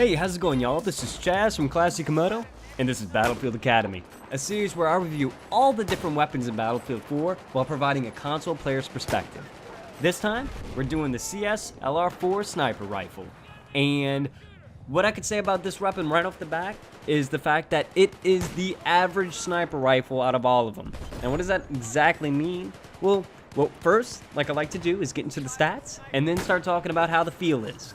Hey, how's it going, y'all? This is Chaz from Classic Komodo, and this is Battlefield Academy, a series where I review all the different weapons in Battlefield 4 while providing a console player's perspective. This time, we're doing the CS-LR4 sniper rifle, and what I could say about this weapon right off the bat is the fact that it is the average sniper rifle out of all of them. And what does that exactly mean? Well, first, like I like to do, is get into the stats, and then start talking about how the feel is.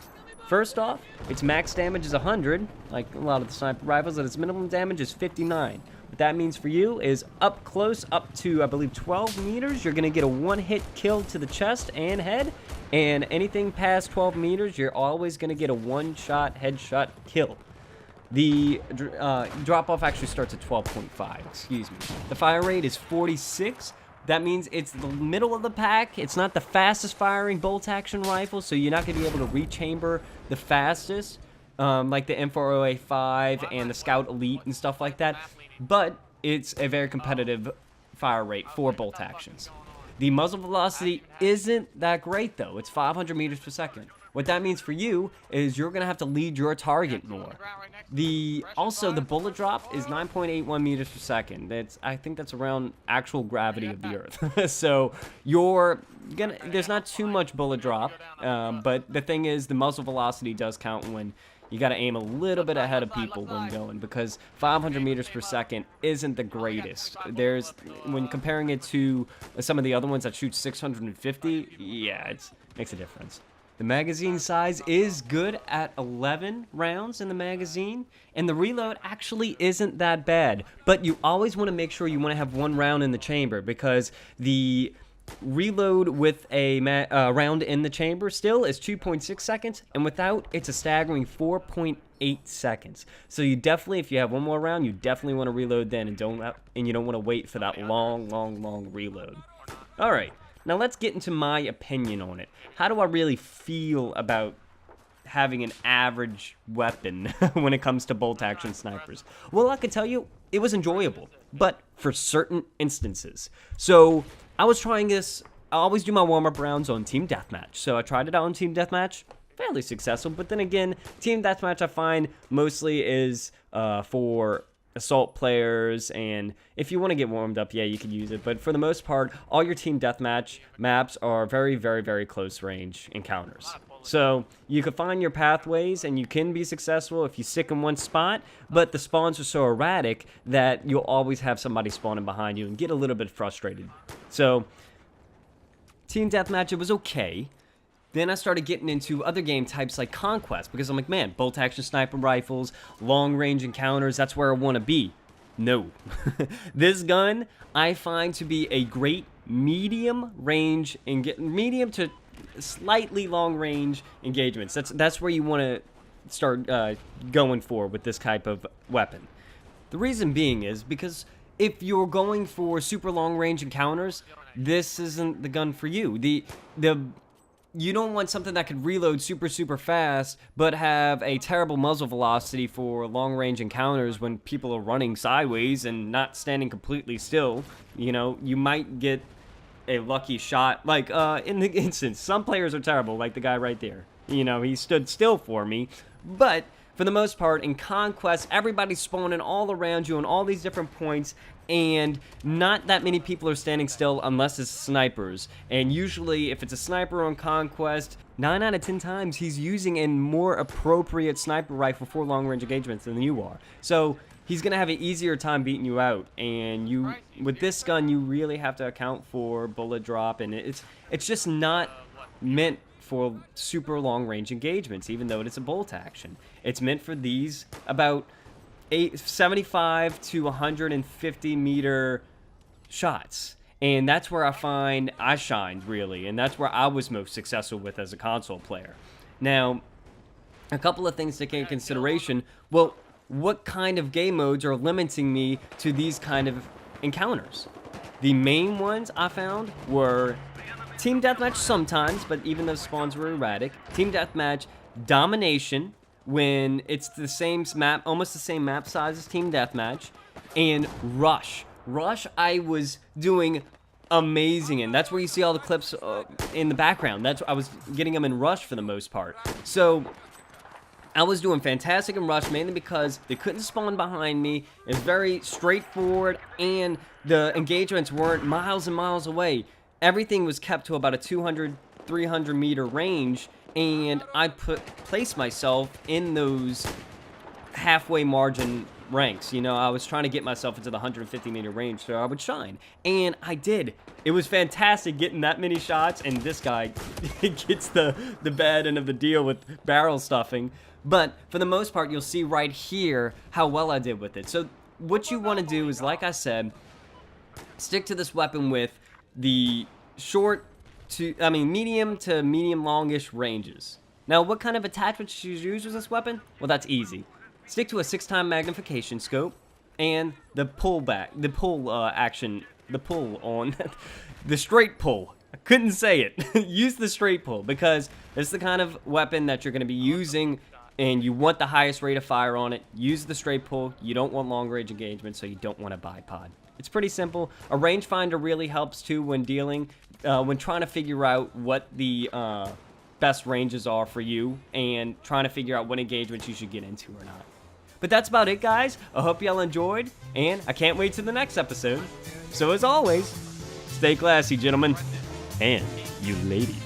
First off, its max damage is 100, like a lot of the sniper rifles, and its minimum damage is 59. What that means for you is up close, up to, I believe, 12 meters, you're going to get a one-hit kill to the chest and head, and anything past 12 meters, you're always going to get a one-shot headshot kill. The drop-off actually starts at 12.5, excuse me. The fire rate is 46. That means it's the middle of the pack. It's not the fastest firing bolt-action rifle, so you're not going to be able to rechamber the fastest, like the M408-5 and the Scout Elite and stuff like that. But it's a very competitive fire rate for bolt actions. The muzzle velocity isn't that great, though. It's 500 meters per second. What that means for you is you're going to have to lead your target more. Also, the bullet drop is 9.81 meters per second. I think that's around actual gravity of the Earth. So there's not too much bullet drop, but the thing is the muzzle velocity does count when you got to aim a little bit ahead of people when going, because 500 meters per second isn't the greatest. When comparing it to some of the other ones that shoot 650, yeah, it makes a difference. The magazine size is good at 11 rounds in the magazine, and the reload actually isn't that bad. But you always want to make sure you want to have one round in the chamber, because the reload with a round in the chamber still is 2.6 seconds, and without, it's a staggering 4.8 seconds. So you definitely, if you have one more round, you definitely want to reload then, and you don't want to wait for that long reload. All right. Now let's get into my opinion on it. How do I really feel about having an average weapon when it comes to bolt-action snipers? Well, I can tell you, it was enjoyable, but for certain instances. So I was trying this. I always do my warm-up rounds on Team Deathmatch. So I tried it out on Team Deathmatch, fairly successful. But then again, Team Deathmatch I find mostly is for assault players, and if you want to get warmed up, yeah, you can use it, but for the most part, all your Team Deathmatch maps are very close range encounters. So you can find your pathways, and you can be successful if you stick in one spot, but the spawns are so erratic that you'll always have somebody spawning behind you and get a little bit frustrated. So Team Deathmatch, it was okay. Then I started getting into other game types like Conquest, because I'm like, man, bolt-action sniper rifles, long-range encounters, that's where I want to be. No. This gun, I find to be a great medium range, medium to slightly long-range engagements. That's where you want to start going for with this type of weapon. The reason being is because if you're going for super long-range encounters, this isn't the gun for you. You don't want something that could reload super fast, but have a terrible muzzle velocity for long-range encounters when people are running sideways and not standing completely still. You know, you might get a lucky shot. Like, in the instance, some players are terrible, like the guy right there. You know, he stood still for me, but for the most part, in Conquest, everybody's spawning all around you on all these different points, and not that many people are standing still unless it's snipers. And usually, if it's a sniper on Conquest, 9 out of 10 times, he's using a more appropriate sniper rifle for long-range engagements than you are. So he's going to have an easier time beating you out, and with this gun, you really have to account for bullet drop, and it's just not meant for super long-range engagements, even though it's a bolt action. It's meant for these about 75 to 150 meter shots, and that's where I find I shined, really, and that's where I was most successful with as a console player. Now, a couple of things to take into consideration. Well, what kind of game modes are limiting me to these kind of encounters? The main ones I found were Team Deathmatch sometimes, but even though spawns were erratic. Team Deathmatch, Domination, when it's the same map, almost the same map size as Team Deathmatch, and Rush. Rush, I was doing amazing in. That's where you see all the clips in the background. I was getting them in Rush for the most part. So I was doing fantastic in rush, mainly because they couldn't spawn behind me. It's very straightforward, and the engagements weren't miles and miles away. Everything was kept to about a 200, 300 meter range, and I placed myself in those halfway margin ranks. You know, I was trying to get myself into the 150 meter range so I would shine, and I did. It was fantastic getting that many shots, and this guy gets the bad end of the deal with barrel stuffing. But for the most part, you'll see right here how well I did with it. So what you want to do is, like I said, stick to this weapon with the medium to medium longish ranges. Now, what kind of attachment should you use with this weapon? Well, that's easy. Stick to a 6x magnification scope and the pull action, the pull on the straight pull. I couldn't say it. Use the straight pull because it's the kind of weapon that you're going to be using, and you want the highest rate of fire on it. Use the straight pull. You don't want long range engagement, so you don't want a bipod. It's pretty simple. A rangefinder really helps too when when trying to figure out what the best ranges are for you and trying to figure out what engagements you should get into or not. But that's about it, guys. I hope y'all enjoyed, and I can't wait to the next episode. So as always, stay classy, gentlemen, and you ladies.